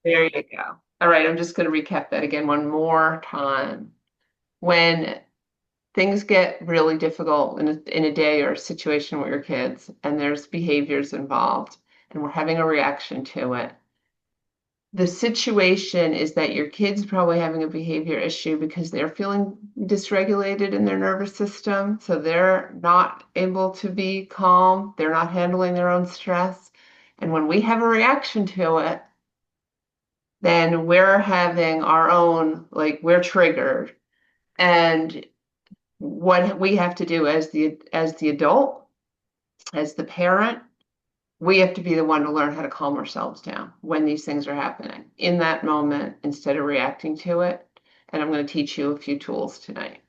There you go. All right, I'm just going to recap that again one more time. When things get really difficult in a day or a situation with your kids, and there's behaviors involved, and we're having a reaction to it, the situation is that your kid's probably having a behavior issue because they're feeling dysregulated in their nervous system. So they're not able to be calm. They're not handling their own stress. And when we have a reaction to it, then we're having our own, like we're triggered. And what we have to do as the adult, as the parent, we have to be the one to learn how to calm ourselves down when these things are happening in that moment instead of reacting to it. And I'm going to teach you a few tools tonight.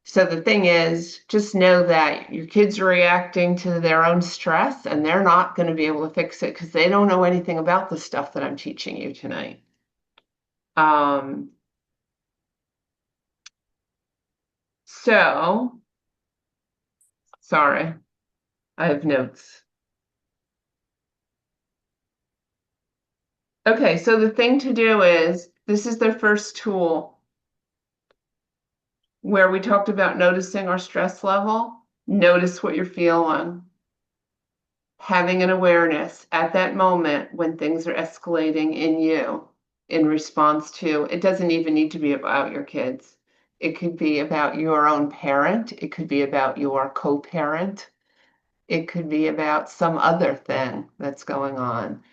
So the thing is, just know that your kids are reacting to their own stress and they're not going to be able to fix it because they don't know anything about the stuff that I'm teaching you tonight. Um, so, sorry, I have notes. Okay, so the thing to do is, this is the first tool where we talked about noticing our stress level. Notice what you're feeling, having an awareness at that moment when things are escalating in you in response to, it doesn't even need to be about your kids. It could be about your own parent. It could be about your co-parent. It could be about some other thing that's going on.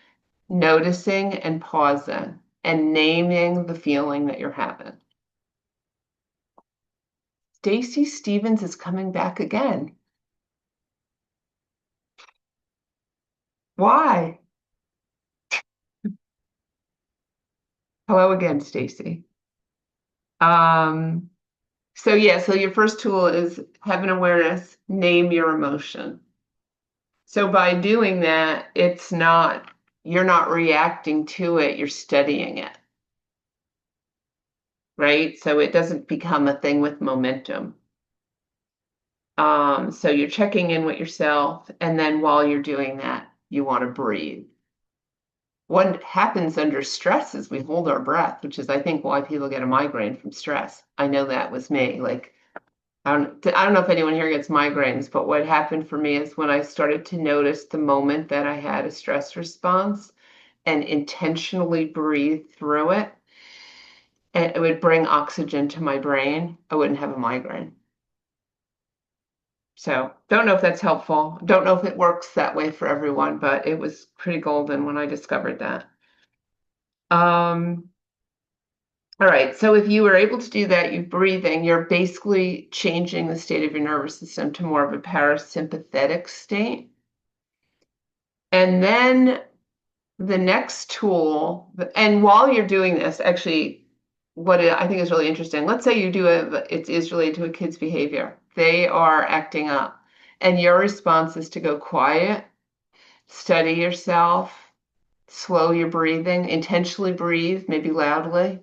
Noticing and pausing and naming the feeling that you're having. Stacy Stevens is coming back again. Why? Hello again, Stacy. Um, so yeah, so your first tool is have an awareness, name your emotion. So by doing that, you're not reacting to it, you're studying it, right? So it doesn't become a thing with momentum. So you're checking in with yourself, and then while you're doing that, you want to breathe. What happens under stress is we hold our breath, which is, I think, why people get a migraine from stress. I know that was me. Like, I don't know if anyone here gets migraines, but what happened for me is when I started to notice the moment that I had a stress response and intentionally breathe through it, and it would bring oxygen to my brain, I wouldn't have a migraine. So, don't know if that's helpful. Don't know if it works that way for everyone, but it was pretty golden when I discovered that. Um, All right, so if you were able to do that, you breathing, you're basically changing the state of your nervous system to more of a parasympathetic state. And then the next tool, and while you're doing this, actually, I think is really interesting, let's say it is related to a kid's behavior. They are acting up, and your response is to go quiet, study yourself, slow your breathing, intentionally breathe, maybe loudly.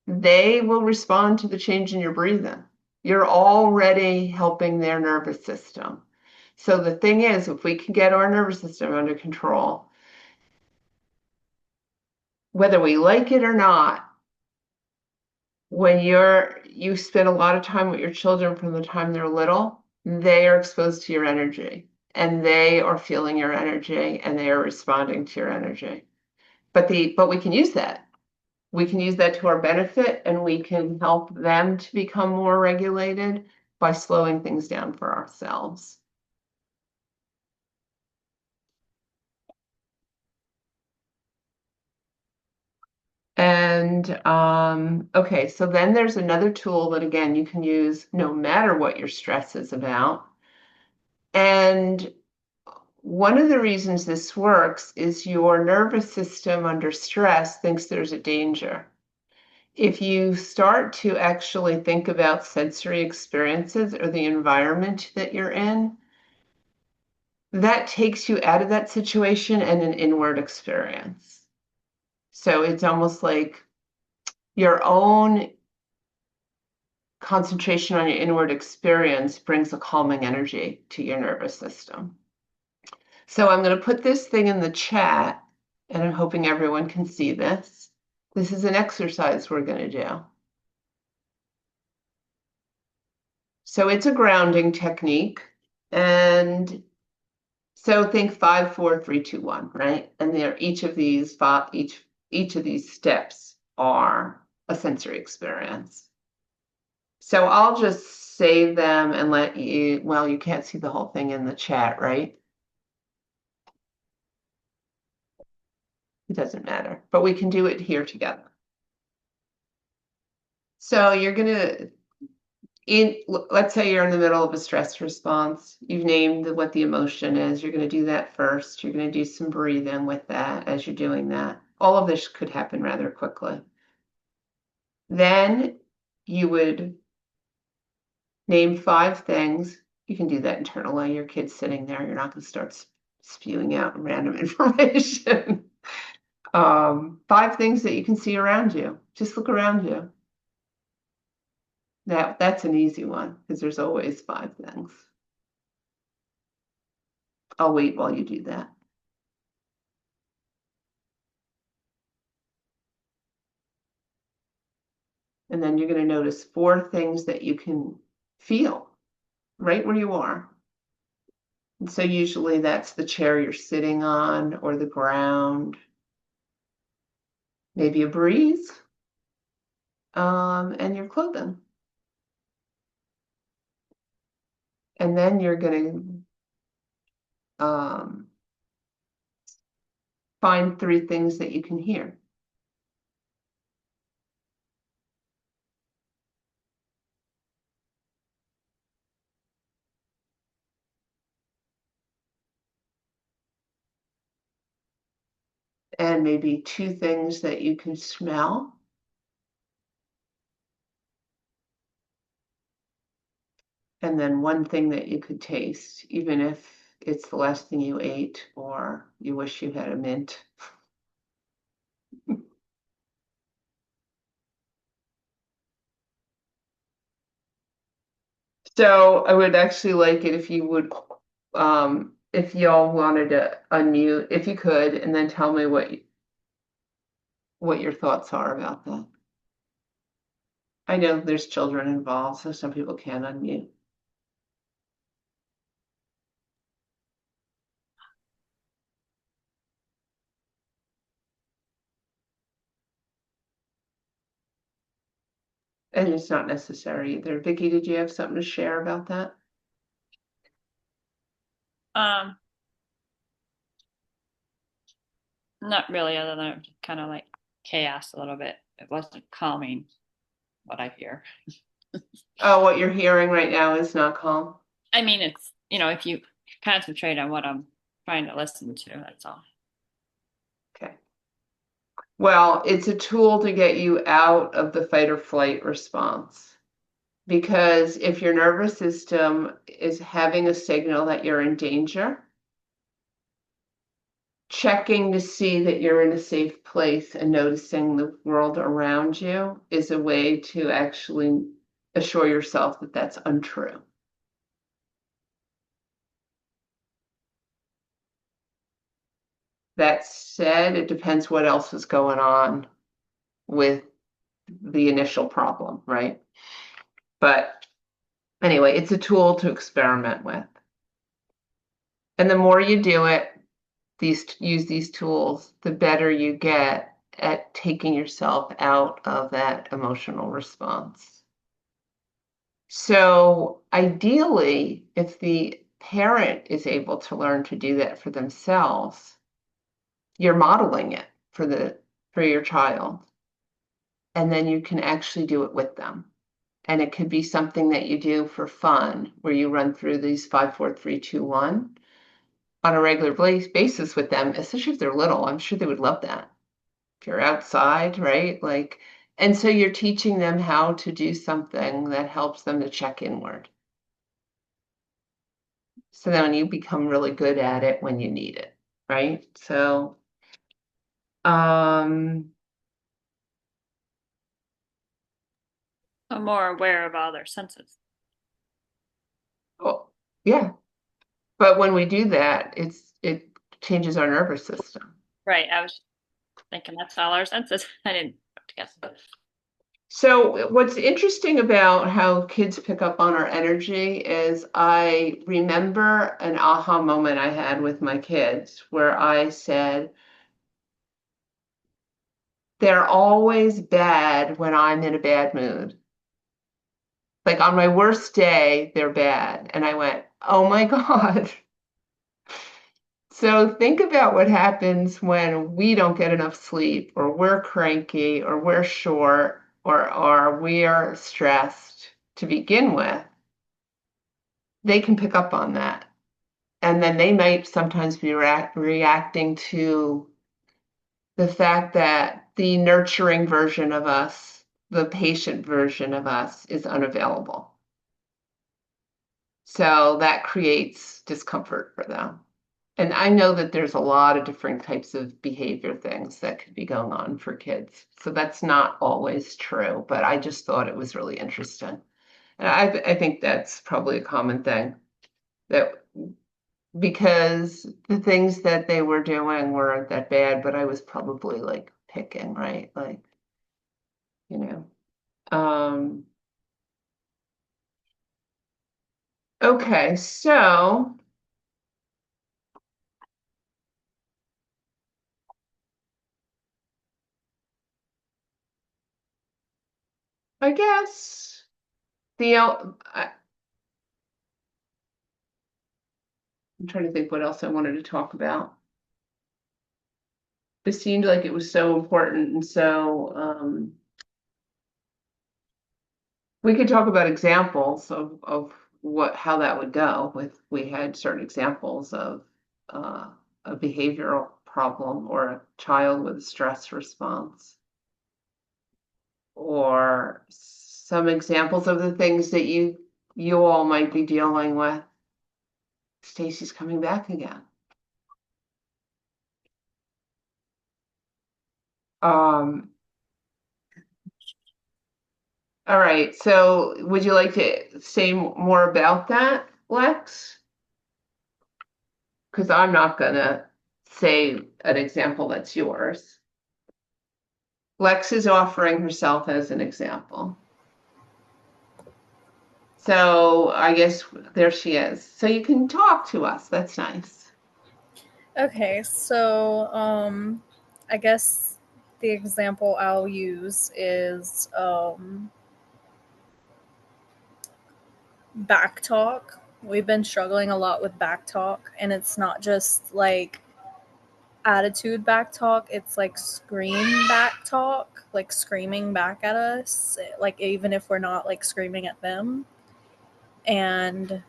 They will respond to the change in your breathing. You're already helping their nervous system. So the thing is, if we can get our nervous system under control, whether we like it or not, when you spend a lot of time with your children from the time they're little, they are exposed to your energy and they are feeling your energy and they are responding to your energy. But we can use that. We can use that to our benefit and we can help them to become more regulated by slowing things down for ourselves. And okay, so then there's another tool that again you can use no matter what your stress is about. And one of the reasons this works is your nervous system under stress thinks there's a danger. If you start to actually think about sensory experiences or the environment that you're in, that takes you out of that situation and an inward experience. So it's almost like your own concentration on your inward experience brings a calming energy to your nervous system. So I'm going to put this thing in the chat and I'm hoping everyone can see this. This is an exercise we're going to do. So it's a grounding technique. And so think 5, 4, 3, 2, 1, right? And there each of these each of these steps are a sensory experience. So I'll just say them and let you, well, you can't see the whole thing in the chat, right? It doesn't matter, but we can do it here together. So you're gonna let's say you're in the middle of a stress response. You've named what the emotion is. You're going to do that first. You're going to do some breathing with that as you're doing that. All of this could happen rather quickly. Then you would name 5 things. You can do that internally. Your kid's sitting there. You're not going to start spewing out random information. 5 things that you can see around you. Just look around you. That's an easy one because there's always 5 things. I'll wait while you do that. And then you're going to notice 4 things that you can feel right where you are. And so usually that's the chair you're sitting on or the ground, maybe a breeze, and your clothing. And then you're going to find 3 things that you can hear. And maybe 2 things that you can smell. And then 1 thing that you could taste, even if it's the last thing you ate or you wish you had a mint. So I would actually like it if you would, if y'all wanted to unmute, if you could, and then tell me what your thoughts are about that. I know there's children involved, so some people can't unmute. And it's not necessary either. Vicky, did you have something to share about that? Um, Not really, other than kind of like chaos a little bit. It wasn't calming what I hear. Oh, what you're hearing right now is not calm. I mean, it's, if you concentrate on what I'm trying to listen to, that's all. Okay. Well, it's a tool to get you out of the fight or flight response. Because if your nervous system is having a signal that you're in danger, checking to see that you're in a safe place and noticing the world around you is a way to actually assure yourself that that's untrue. That said, it depends what else is going on with the initial problem, right? But anyway, it's a tool to experiment with. And the more you do it, use these tools, the better you get at taking yourself out of that emotional response. So ideally, if the parent is able to learn to do that for themselves, you're modeling it for your child. And then you can actually do it with them. And it could be something that you do for fun, where you run through these 5, 4, 3, 2, 1 on a regular basis with them, especially if they're little. I'm sure they would love that. If you're outside, right? And so you're teaching them how to do something that helps them to check inward. So then you become really good at it when you need it, right? So, I'm more aware of all their senses. well, yeah. But when we do that, it changes our nervous system. Right. I was thinking that's all our senses. I didn't put together. So what's interesting about how kids pick up on our energy is I remember an aha moment I had with my kids where I said, they're always bad when I'm in a bad mood. Like on my worst day, they're bad. And I went, oh my God. So think about what happens when we don't get enough sleep, or we're cranky, or we're short, or we're stressed to begin with. They can pick up on that. And then they might sometimes be reacting to the fact that the nurturing version of us, the patient version of us, is unavailable. So that creates discomfort for them. And I know that there's a lot of different types of behavior things that could be going on for kids. So that's not always true, but I just thought it was really interesting. And I think that's probably a common thing that because the things that they were doing weren't that bad, but I was probably like picking, right? Like, you know. Okay, so I guess I'm trying to think what else I wanted to talk about. It seemed like it was so important, and so we could talk about examples of what how that would go if we had certain examples of uh, a behavioral problem or a child with a stress response, or some examples of the things that you all might be dealing with. Stacy's coming back again. Um, all right, so would you like to say more about that, Lex? Because I'm not gonna say an example that's yours. Lex is offering herself as an example. So I guess there she is. So you can talk to us. That's nice. Okay, so I guess the example I'll use is back talk. We've been struggling a lot with back talk, and it's not just like attitude back talk, it's like scream back talk, like screaming back at us, like even if we're not like screaming at them. And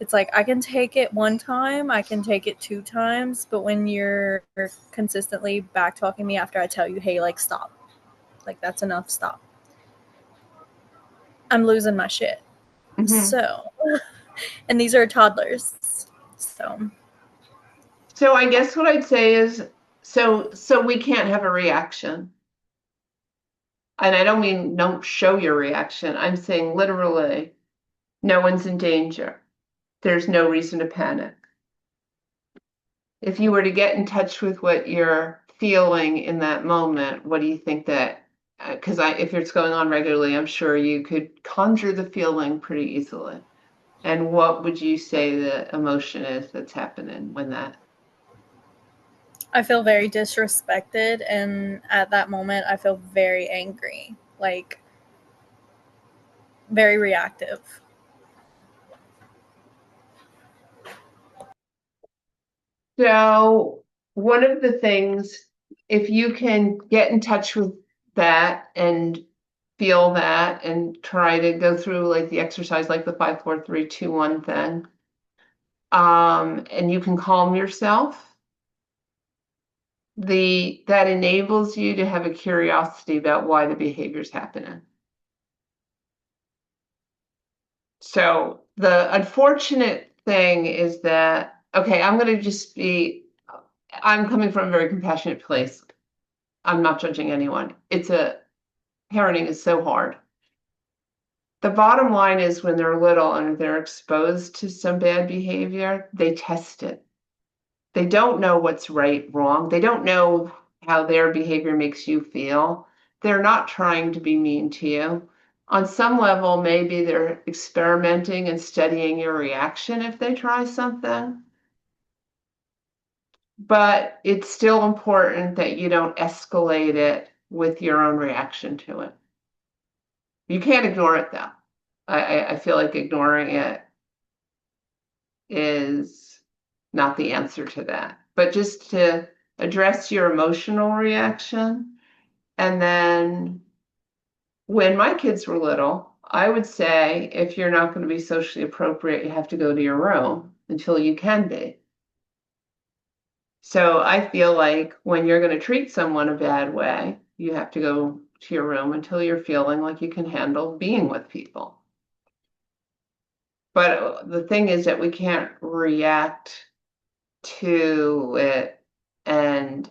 it's like I can take it one time, I can take it two times, but when you're consistently back talking me after I tell you, hey, like stop, like that's enough, stop, I'm losing my shit. Mhm. So, and these are toddlers. So, So I guess what I'd say is, so we can't have a reaction. And I don't mean don't show your reaction. I'm saying literally, no one's in danger. There's no reason to panic. If you were to get in touch with what you're feeling in that moment, what do you think that, because if it's going on regularly, I'm sure you could conjure the feeling pretty easily. And what would you say the emotion is that's happening when that? I feel very disrespected, and at that moment, I feel very angry, like very reactive. So one of the things, if you can get in touch with that and feel that and try to go through like the exercise, like the 5, 4, 3, 2, 1 thing, and you can calm yourself, that enables you to have a curiosity about why the behavior is happening. So the unfortunate thing is that, okay, I'm coming from a very compassionate place. I'm not judging anyone. Parenting is so hard. The bottom line is when they're little and they're exposed to some bad behavior, they test it. They don't know what's right, wrong. They don't know how their behavior makes you feel. They're not trying to be mean to you. On some level, maybe they're experimenting and studying your reaction if they try something. But it's still important that you don't escalate it with your own reaction to it. You can't ignore it though. I feel like ignoring it is not the answer to that. But just to address your emotional reaction. And then when my kids were little, I would say if you're not going to be socially appropriate, you have to go to your room until you can be. So I feel like when you're going to treat someone a bad way, you have to go to your room until you're feeling like you can handle being with people. But the thing is that we can't react to it and